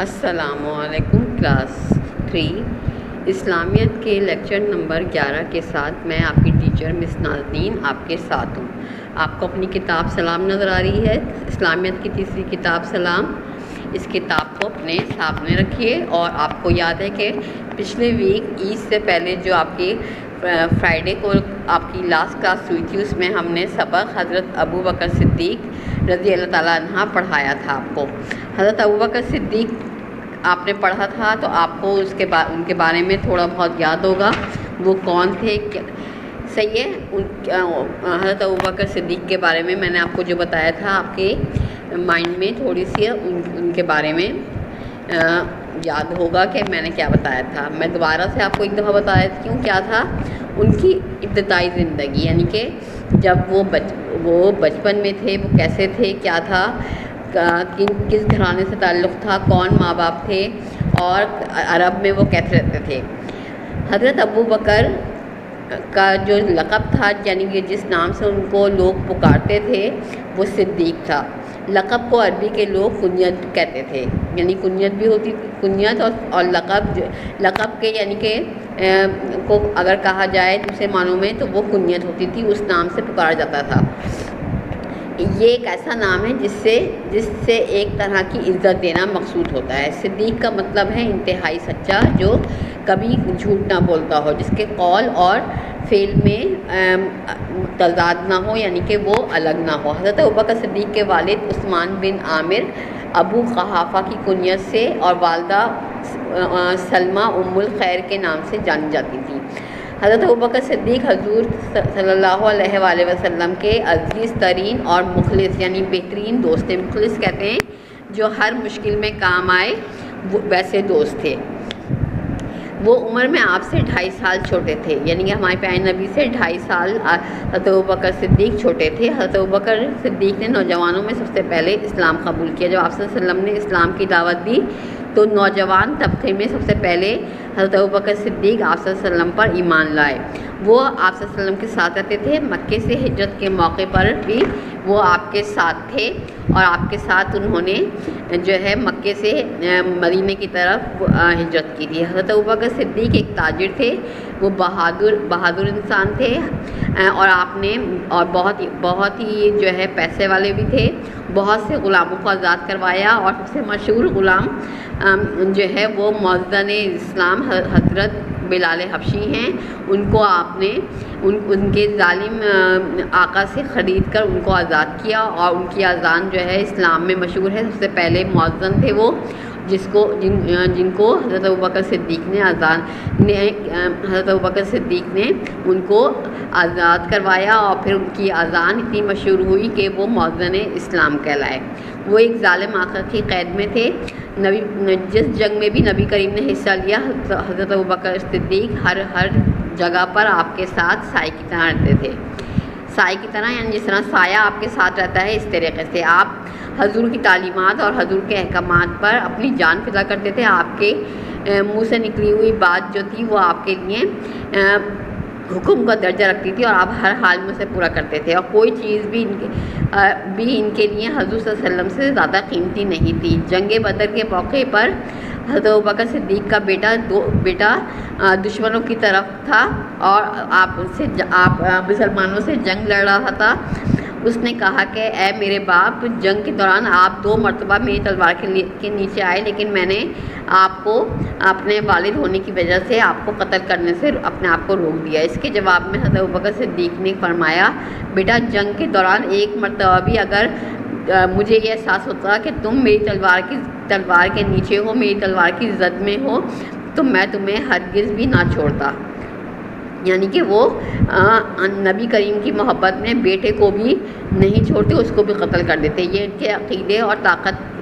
السلام علیکم کلاس 3 اسلامیت کے لیکچر نمبر 11 کے ساتھ میں آپ کی ٹیچر مس نازنین آپ کے ساتھ ہوں۔ آپ کو اپنی کتاب سلام نظر آ رہی ہے، اسلامیت کی تیسری کتاب سلام۔ اس کتاب کو اپنے سامنے رکھیے اور آپ کو یاد ہے کہ پچھلے ویک عید سے پہلے جو آپ کی فرائیڈے کو آپ کی لاسٹ کلاس ہوئی تھی، اس میں ہم نے سبق حضرت ابو بکر صدیق رضی اللہ تعالیٰ عنہ پڑھایا تھا آپ کو۔ حضرت ابو بکر صدیق آپ نے پڑھا تھا تو آپ کو ان کے بارے میں تھوڑا بہت یاد ہوگا، وہ کون تھے، صحیح ہے۔ حضرت ابو بکر صدیق کے بارے میں نے آپ کو جو بتایا تھا، آپ کے مائنڈ میں تھوڑی سی ان کے بارے میں یاد ہوگا کہ میں نے کیا بتایا تھا۔ میں دوبارہ سے آپ کو ایک دفعہ بتایا کیوں کیا تھا، ان کی ابتدائی زندگی، یعنی کہ جب وہ بچپن میں تھے وہ کیسے تھے، کیا تھا، کس گھرانے سے تعلق تھا، کون ماں باپ تھے اور عرب میں وہ کیسے رہتے تھے۔ حضرت ابو بکر کا جو لقب تھا، یعنی کہ جس نام سے ان کو لوگ پکارتے تھے، وہ صدیق تھا۔ لقب کو عربی کے لوگ کنیت کہتے تھے، یعنی کنیت بھی ہوتی تھی، کنیت اور لقب کے یعنی کہ کو اگر کہا جائے دوسرے معنوں میں تو وہ کنیت ہوتی تھی، اس نام سے پکارا جاتا تھا۔ یہ ایک ایسا نام ہے جس سے ایک طرح کی عزت دینا مقصود ہوتا ہے۔ صدیق کا مطلب ہے انتہائی سچا، جو کبھی جھوٹ نہ بولتا ہو، جس کے قول اور فعل میں تضاد نہ ہو، یعنی کہ وہ الگ نہ ہو۔ حضرت ابوبکر صدیق کے والد عثمان بن عامر ابو قحافہ کی کنیت سے اور والدہ سلمہ ام الخیر کے نام سے جانی جاتی تھی۔ حضرت ابوبکر صدیق حضور صلی اللہ علیہ وآلہ وسلم کے عزیز ترین اور مخلص یعنی بہترین دوست تھے۔ مخلص کہتے ہیں جو ہر مشکل میں کام آئے، ویسے دوست تھے۔ وہ عمر میں آپ سے 2.5 سال چھوٹے تھے، یعنی کہ ہمارے پیارے نبی سے 2.5 سال حضرت ابوبکر صدیق چھوٹے تھے۔ حضرت ابوبکر صدیق نے نوجوانوں میں سب سے پہلے اسلام قبول کیا۔ جب آپ صلی اللہ علیہ وسلم نے اسلام کی دعوت دی تو نوجوان طبقے میں سب سے پہلے حضرت ابوبکر صدیق آپ صلی اللہ علیہ وسلم پر ایمان لائے۔ وہ آپ صلی اللہ علیہ وسلم کے ساتھ رہتے تھے، مکے سے ہجرت کے موقع پر بھی وہ آپ کے ساتھ تھے اور آپ کے ساتھ انہوں نے جو ہے مکے سے مدینے کی طرف ہجرت کی تھی۔ حضرت ابوبکر صدیق ایک تاجر تھے، وہ بہادر انسان تھے اور آپ نے بہت ہی جو ہے پیسے والے بھی تھے۔ بہت سے غلاموں کو آزاد کروایا اور سب سے مشہور غلام جو ہے وہ مؤذن اسلام حضرت بلال حبشی ہیں۔ ان کو آپ نے ان کے ظالم آقا سے خرید کر ان کو آزاد کیا اور ان کی اذان جو ہے اسلام میں مشہور ہے۔ سب سے پہلے مؤذن تھے وہ جن کو حضرت ابوبکر صدیق نے حضرت ابوبکر صدیق نے ان کو آزاد کروایا اور پھر ان کی اذان اتنی مشہور ہوئی کہ وہ مؤذن اسلام کہلائے۔ وہ ایک ظالم آقا کی قید میں تھے۔ جس جنگ میں بھی نبی کریم نے حصہ لیا، حضرت ابوبکر صدیق ہر جگہ پر آپ کے ساتھ سائے کی طرح رہتے تھے۔ سائے کی طرح یعنی جس طرح سایہ آپ کے ساتھ رہتا ہے، اس طریقے سے آپ حضور کی تعلیمات اور حضور کے احکامات پر اپنی جان فدا کرتے تھے۔ آپ کے منہ سے نکلی ہوئی بات جو تھی وہ آپ کے لیے حکم کا درجہ رکھتی تھی اور آپ ہر حال میں اسے پورا کرتے تھے، اور کوئی چیز بھی ان کے لیے حضور صلی اللہ علیہ وسلم سے زیادہ قیمتی نہیں تھی۔ جنگ بدر کے موقع پر حضرت ابوبکر صدیق کا بیٹا دشمنوں کی طرف تھا اور آپ مسلمانوں سے جنگ لڑ رہا تھا۔ اس نے کہا کہ اے میرے باپ، جنگ کے دوران آپ 2 مرتبہ میری تلوار کے نیچے آئے، لیکن میں نے آپ کو اپنے والد ہونے کی وجہ سے آپ کو قتل کرنے سے اپنے آپ کو روک دیا۔ اس کے جواب میں حضرت ابوبکر صدیق نے فرمایا، بیٹا جنگ کے دوران 1 مرتبہ بھی اگر مجھے یہ احساس ہوتا کہ تم میری تلوار کے نیچے ہو، میری تلوار کی زد میں ہو، تو میں تمہیں ہرگز بھی نہ چھوڑتا۔ یعنی کہ وہ نبی کریم کی محبت میں بیٹے کو بھی نہیں چھوڑتے، اس کو بھی قتل کر دیتے۔ یہ ان کے عقیدے اور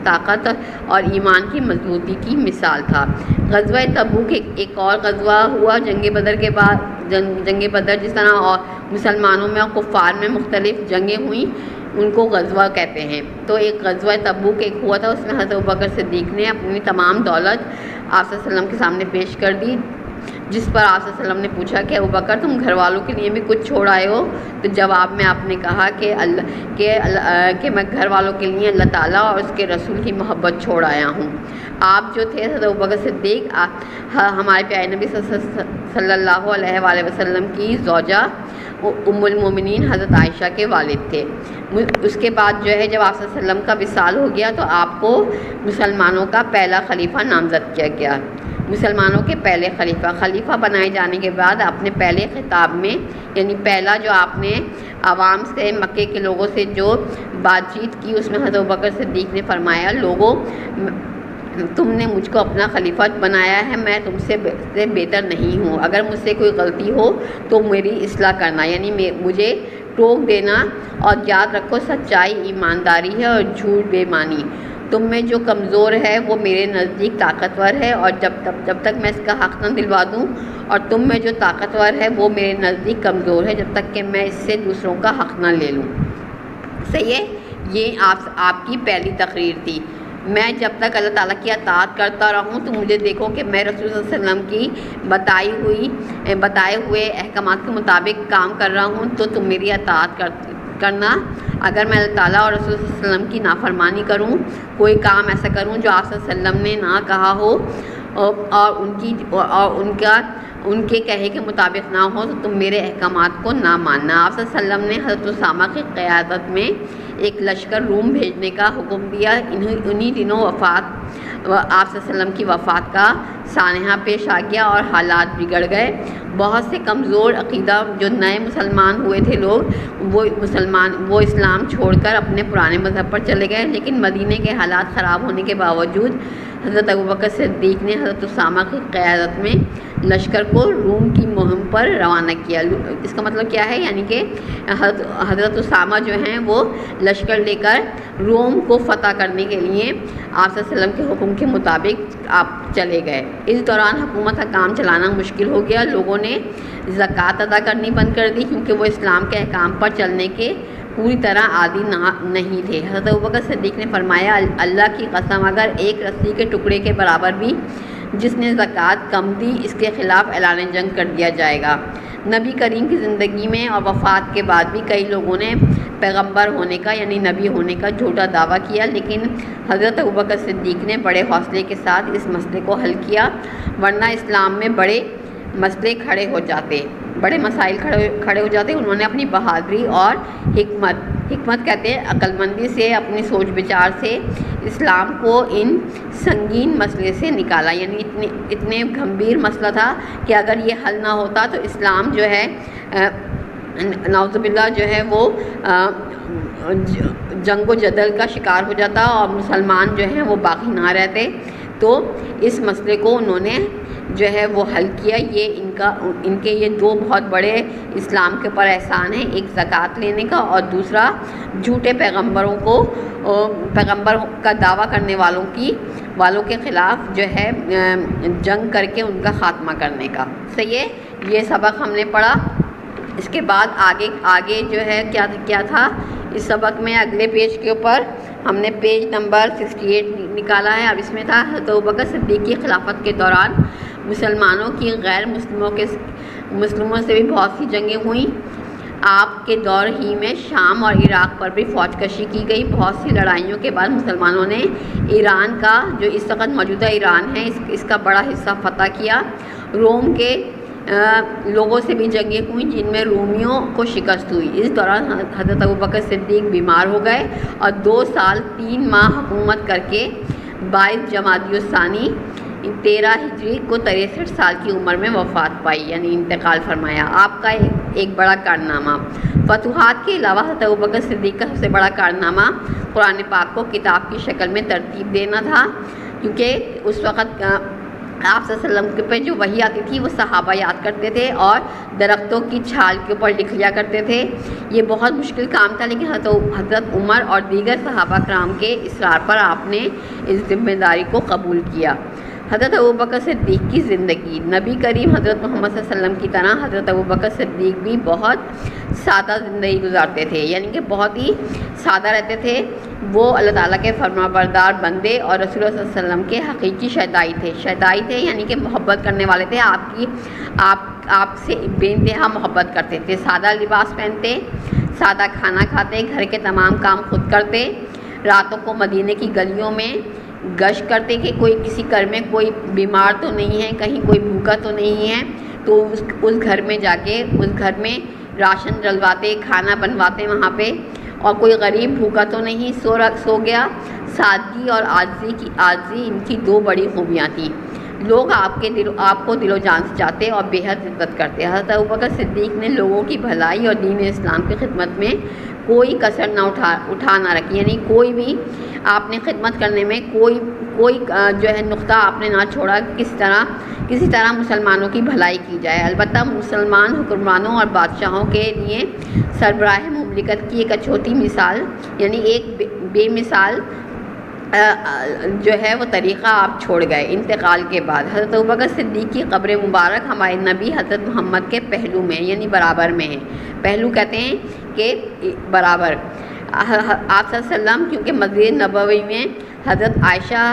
طاقت اور ایمان کی مضبوطی کی مثال تھا۔ غزوہ تبوک ایک اور غزوہ ہوا جنگ بدر کے بعد۔ جنگ بدر جس طرح اور مسلمانوں میں اور کفار میں مختلف جنگیں ہوئیں، ان کو غزوہ کہتے ہیں۔ تو ایک غزوہ تبوک ایک ہوا تھا، اس میں حضرت ابوبکر صدیق نے اپنی تمام دولت آپ صلی اللہ علیہ وسلم کے سامنے پیش کر دی۔ جس پر آپ صلی اللہ علیہ وسلم نے پوچھا کہ ابوبکر تم گھر والوں کے لیے بھی کچھ چھوڑ آئے ہو؟ تو جواب میں آپ نے کہا کہ میں گھر والوں کے لیے اللہ تعالیٰ اور اس کے رسول کی محبت چھوڑ آیا ہوں۔ آپ جو تھے حضرت ابوبکر صدیق ہمارے پیارے نبی صلی اللہ علیہ وآلہ وسلم کی زوجہ ام المومنین حضرت عائشہ کے والد تھے۔ اس کے بعد جو ہے جب آپ صلی اللہ علیہ وسلم کا وصال ہو گیا تو آپ کو مسلمانوں کا پہلا خلیفہ نامزد کیا گیا۔ مسلمانوں کے پہلے خلیفہ بنائے جانے کے بعد اپنے پہلے خطاب میں، یعنی پہلا جو آپ نے عوام سے، مکے کے لوگوں سے جو بات چیت کی، اس میں حضرت ابوبکر صدیق نے فرمایا لوگوں تم نے مجھ کو اپنا خلیفہ بنایا ہے، میں تم سے بہتر نہیں ہوں، اگر مجھ سے کوئی غلطی ہو تو میری اصلاح کرنا، یعنی مجھے ٹوک دینا، اور یاد رکھو سچائی ایمانداری ہے اور جھوٹ بے ایمانی، تم میں جو کمزور ہے وہ میرے نزدیک طاقتور ہے، اور جب تک میں اس کا حق نہ دلوا دوں، اور تم میں جو طاقتور ہے وہ میرے نزدیک کمزور ہے جب تک کہ میں اس سے دوسروں کا حق نہ لے لوں۔ صحیح ہے، یہ آپ کی پہلی تقریر تھی۔ میں جب تک اللہ تعالیٰ کی اطاعت کرتا رہوں تو مجھے دیکھو کہ میں رسول صلی اللہ علیہ وسلم کی بتائے ہوئے احکامات کے مطابق کام کر رہا ہوں تو تم میری اطاعت کرنا۔ اگر میں اللہ تعالیٰ اور رسول صلی اللہ علیہ وسلم کی نافرمانی کروں، کوئی کام ایسا کروں جو آپ صلی اللہ علیہ وسلم نے نہ کہا ہو اور ان کے کہے کے مطابق نہ ہو تو تم میرے احکامات کو نہ ماننا۔ آپ صلی اللہ علیہ وسلم نے حضرت اسامہ کی قیادت میں ایک لشکر روم بھیجنے کا حکم دیا۔ انہی دنوں آپ صلی اللہ علیہ وسلم کی وفات کا سانحہ پیش آ گیا اور حالات بگڑ گئے۔ بہت سے کمزور عقیدہ جو نئے مسلمان ہوئے تھے لوگ وہ اسلام چھوڑ کر اپنے پرانے مذہب پر چلے گئے، لیکن مدینے کے حالات خراب ہونے کے باوجود حضرت ابوبکر صدیق نے حضرت اسامہ کی قیادت میں لشکر کو روم کی مہم پر روانہ کیا۔ اس کا مطلب کیا ہے؟ یعنی کہ حضرت اسامہ جو ہیں وہ لشکر لے کر روم کو فتح کرنے کے لیے آپ صلی اللہ علیہ وسلم کے حکم کے مطابق آپ چلے گئے۔ اس دوران حکومت کا کام چلانا مشکل ہو گیا، لوگوں نے زکوٰۃ ادا کرنی بند کر دی کیونکہ وہ اسلام کے احکام پر چلنے کے پوری طرح عادی نہیں تھے۔ حضرت ابوبکر صدیق نے فرمایا اللہ کی قسم اگر ایک رسی کے ٹکڑے کے برابر بھی جس نے زکوٰۃ کم دی اس کے خلاف اعلان جنگ کر دیا جائے گا۔ نبی کریم کی زندگی میں اور وفات کے بعد بھی کئی لوگوں نے پیغمبر ہونے کا یعنی نبی ہونے کا جھوٹا دعویٰ کیا، لیکن حضرت ابوبکر صدیق نے بڑے حوصلے کے ساتھ اس مسئلے کو حل کیا، ورنہ اسلام میں بڑے مسائل کھڑے ہو جاتے۔ انہوں نے اپنی بہادری اور حکمت کہتے ہیں عقل مندی سے، اپنی سوچ بچار سے اسلام کو ان سنگین مسئلے سے نکالا، یعنی اتنے گھمبیر مسئلہ تھا کہ اگر یہ حل نہ ہوتا تو اسلام جو ہے نعوذ باللہ جو ہے وہ جنگ و جدل کا شکار ہو جاتا اور مسلمان جو ہیں وہ باقی نہ رہتے۔ تو اس مسئلے کو انہوں نے جو ہے وہ حل کیا۔ ان کے یہ دو بہت بڑے اسلام کے اوپر احسان ہیں، ایک زکوٰۃ لینے کا اور دوسرا جھوٹے پیغمبر کا دعویٰ کرنے والوں کے خلاف جو ہے جنگ کر کے ان کا خاتمہ کرنے کا۔ صحیح ہے، یہ سبق ہم نے پڑھا۔ اس کے بعد آگے جو ہے کیا تھا اس سبق میں، اگلے پیج کے اوپر ہم نے پیج نمبر 68 نکالا ہے۔ اب اس میں تھا حضرت ابوبکر صدیق کی خلافت کے دوران مسلمانوں کی غیر مسلموں سے بھی بہت سی جنگیں ہوئیں۔ آپ کے دور ہی میں شام اور عراق پر بھی فوج کشی کی گئی۔ بہت سی لڑائیوں کے بعد مسلمانوں نے ایران کا جو اس وقت موجودہ ایران ہے اس کا بڑا حصہ فتح کیا۔ روم کے لوگوں سے بھی جنگیں ہوئیں جن میں رومیوں کو شکست ہوئی۔ اس دوران حضرت ابوبکر صدیق بیمار ہو گئے اور 2 سال 3 ماہ حکومت کر کے 22 جمادی الثانی 13 ہجری کو 63 سال کی عمر میں وفات پائی، یعنی انتقال فرمایا۔ آپ کا ایک بڑا کارنامہ فتوحات کے علاوہ حضرت ابوبکر صدیق کا سب سے بڑا کارنامہ قرآن پاک کو کتاب کی شکل میں ترتیب دینا تھا، کیونکہ اس وقت آپ صلی اللہ علیہ وسلم پہ جو وحی آتی تھی وہ صحابہ یاد کرتے تھے اور درختوں کی چھال کے اوپر لکھ لیا کرتے تھے۔ یہ بہت مشکل کام تھا، لیکن حضرت عمر اور دیگر صحابہ کرام کے اصرار پر آپ نے اس ذمہ داری کو قبول کیا۔ حضرت ابوبکر صدیق کی زندگی. نبی کریم حضرت محمد صلی اللہ علیہ وسلم کی طرح حضرت ابوبکر صدیق بھی بہت سادہ زندگی گزارتے تھے، یعنی کہ بہت ہی سادہ رہتے تھے. وہ اللہ تعالیٰ کے فرمانبردار بندے اور رسول اللہ صلی اللہ علیہ وسلم کے حقیقی شہدائی تھے، یعنی کہ محبت کرنے والے تھے. آپ سے بے انتہا محبت کرتے تھے. سادہ لباس پہنتے، سادہ کھانا کھاتے، گھر کے تمام کام خود کرتے. راتوں کو مدینے کی گلیوں میں گشت کرتے کہ کوئی کسی گھر میں کوئی بیمار تو نہیں ہے، کہیں کوئی بھوکا تو نہیں ہے، تو اس گھر میں جا کے اس گھر میں راشن ڈلواتے، کھانا بنواتے وہاں پہ. اور کوئی غریب بھوکا تو نہیں سو گیا. سادگی اور عاجزی ان کی دو بڑی خوبیاں تھیں. لوگ آپ کو دل و جان سے چاہتے اور بے حد عزت کرتے. حضرت ابوبکر صدیق نے لوگوں کی بھلائی اور دین اسلام کی خدمت میں کوئی کسر نہ اٹھا نہ رکھی، یعنی کوئی بھی آپ نے خدمت کرنے میں کوئی جو ہے نقطہ آپ نے نہ چھوڑا کسی طرح مسلمانوں کی بھلائی کی جائے. البتہ مسلمان حکمرانوں اور بادشاہوں کے لیے سربراہ مملکت کی ایک اچھوتی مثال، یعنی ایک بے مثال جو ہے وہ طریقہ آپ چھوڑ گئے انتقال کے بعد. حضرت ابوبکر صدیق کی قبر مبارک ہمارے نبی حضرت محمد کے پہلو میں، یعنی برابر میں ہے. پہلو کہتے ہیں کہ برابر. آپ صلی اللہ علیہ وسلم کیونکہ مسجد نبوی میں حضرت عائشہ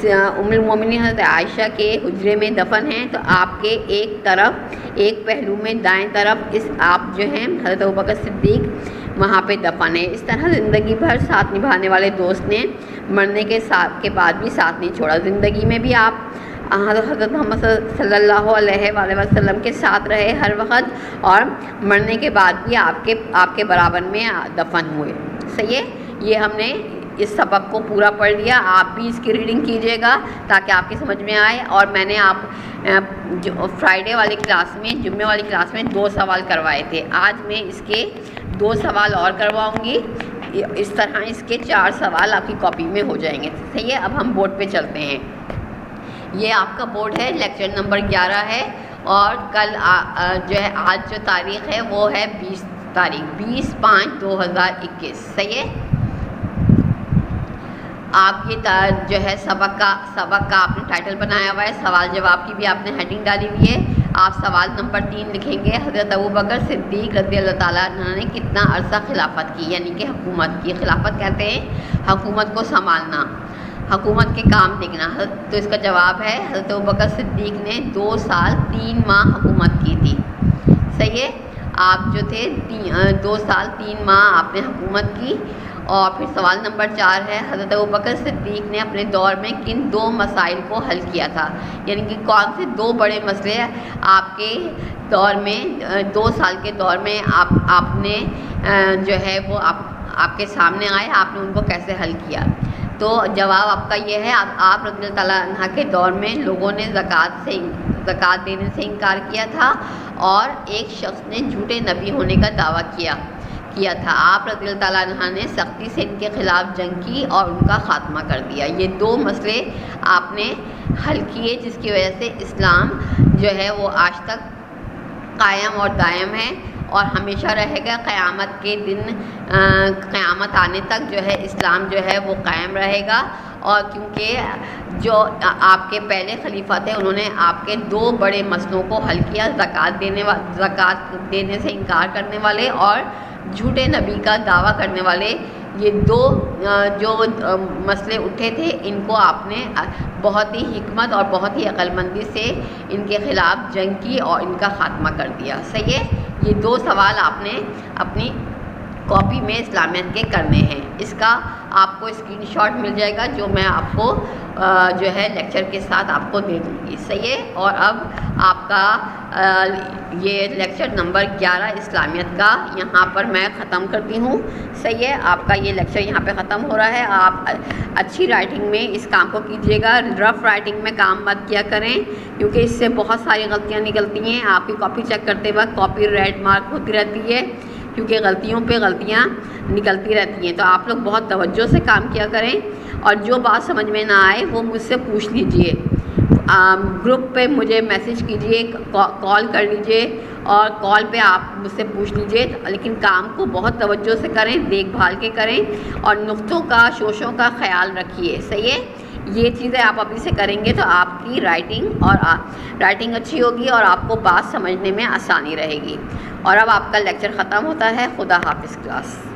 ام المومنین حضرت عائشہ کے حجرے میں دفن ہیں، تو آپ کے ایک پہلو میں دائیں طرف آپ جو ہیں حضرت ابوبکر صدیق وہاں پہ دفن ہے. اس طرح زندگی بھر ساتھ نبھانے والے دوست نے مرنے کے بعد بھی ساتھ نہیں چھوڑا. زندگی میں بھی آپ حضرت محمد صلی اللہ علیہ وآلہ وسلم کے ساتھ رہے ہر وقت، اور مرنے کے بعد بھی آپ کے برابر میں دفن ہوئے. صحیح ہے. یہ ہم نے اس سبق کو پورا پڑھ لیا. آپ بھی اس کی ریڈنگ کیجیے گا تاکہ آپ کی سمجھ میں آئے. اور میں نے فرائیڈے والی کلاس میں، جمعے والی کلاس میں 2 سوال کروائے تھے. آج میں اس کے 2 سوال اور کرواؤں گی. اس طرح اس کے 4 سوال آپ کی کاپی میں ہو جائیں گے. صحیح ہے. اب ہم بورڈ پہ چلتے ہیں. یہ آپ کا بورڈ ہے، لیکچر نمبر 11 ہے. اور کل جو ہے آج جو تاریخ ہے وہ ہے 20 تاریخ 20/5/2021. صحیح ہے. آپ یہ جو ہے سبق کا آپ نے ٹائٹل بنایا ہوا ہے. سوال جواب کی بھی آپ نے ہیڈنگ ڈالی ہوئی ہے. آپ سوال نمبر 3 لکھیں گے. حضرت ابوبکر صدیق رضی اللہ تعالیٰ عنہ نے کتنا عرصہ خلافت کی، یعنی کہ حکومت کی. خلافت کہتے ہیں حکومت کو سنبھالنا، حکومت کے کام دیکھنا. تو اس کا جواب ہے حضرت ابوبکر صدیق نے 2 سال 3 ماہ حکومت کی تھی. صحیح ہے. آپ جو تھے 2 سال 3 ماہ آپ نے حکومت کی. اور پھر سوال نمبر 4 ہے حضرت ابوبکر صدیق نے اپنے دور میں کن 2 مسائل کو حل کیا تھا، یعنی کہ کون سے 2 بڑے مسئلے آپ کے دور میں 2 سال کے دور میں آپ نے جو ہے وہ آپ کے سامنے آئے، آپ نے ان کو کیسے حل کیا. تو جواب آپ کا یہ ہے. آپ رضی اللہ تعالیٰ عنہ کے دور میں لوگوں نے زکوٰۃ دینے سے انکار کیا تھا، اور ایک شخص نے جھوٹے نبی ہونے کا دعویٰ کیا تھا. آپ رضی اللہ تعالیٰ عنہ نے سختی سے ان کے خلاف جنگ کی اور ان کا خاتمہ کر دیا. یہ 2 مسئلے آپ نے حل کیے، جس کی وجہ سے اسلام جو ہے وہ آج تک قائم اور دائم ہے اور ہمیشہ رہے گا. قیامت کے دن قیامت آنے تک جو ہے اسلام جو ہے وہ قائم رہے گا. اور کیونکہ جو آپ کے پہلے خلیفہ تھے انہوں نے آپ کے 2 بڑے مسئلوں کو حل کیا، زکوٰۃ دینے سے انکار کرنے والے اور جھوٹے نبی کا دعویٰ کرنے والے. یہ 2 جو مسئلے اٹھے تھے ان کو آپ نے بہت ہی حکمت اور بہت ہی عقل مندی سے ان کے خلاف جنگ کی اور ان کا خاتمہ کر دیا. صحیح ہے. یہ 2 سوال آپ نے اپنی کاپی میں اسلامیت کے کرنے ہیں. اس کا آپ کو اسکرین شاٹ مل جائے گا جو میں آپ کو جو ہے لیکچر کے ساتھ آپ کو دے دوں گی. صحیح ہے. اور اب آپ کا یہ لیکچر نمبر 11 اسلامیت کا یہاں پر میں ختم کرتی ہوں. صحیح ہے. آپ کا یہ لیکچر یہاں پہ ختم ہو رہا ہے. آپ اچھی رائٹنگ میں اس کام کو کیجیے گا. رف رائٹنگ میں کام مت کیا کریں کیونکہ اس سے بہت ساری غلطیاں نکلتی ہیں. آپ کی کاپی چیک کرتے وقت کاپی ریڈ مارک ہوتی رہتی ہے کیونکہ غلطیوں پہ غلطیاں نکلتی رہتی ہیں. تو آپ لوگ بہت توجہ سے کام کیا کریں اور جو بات سمجھ میں نہ آئے وہ مجھ سے پوچھ لیجئے. گروپ پہ مجھے میسیج کیجئے، کال کر لیجئے اور کال پہ آپ مجھ سے پوچھ لیجئے. لیکن کام کو بہت توجہ سے کریں، دیکھ بھال کے کریں اور نقطوں کا شوشوں کا خیال رکھیے. صحیح ہے. یہ چیزیں آپ ابھی سے کریں گے تو آپ کی رائٹنگ اچھی ہوگی اور آپ کو بات سمجھنے میں آسانی رہے گی۔ اور اب آپ کا لیکچر ختم ہوتا ہے۔ خدا حافظ کلاس۔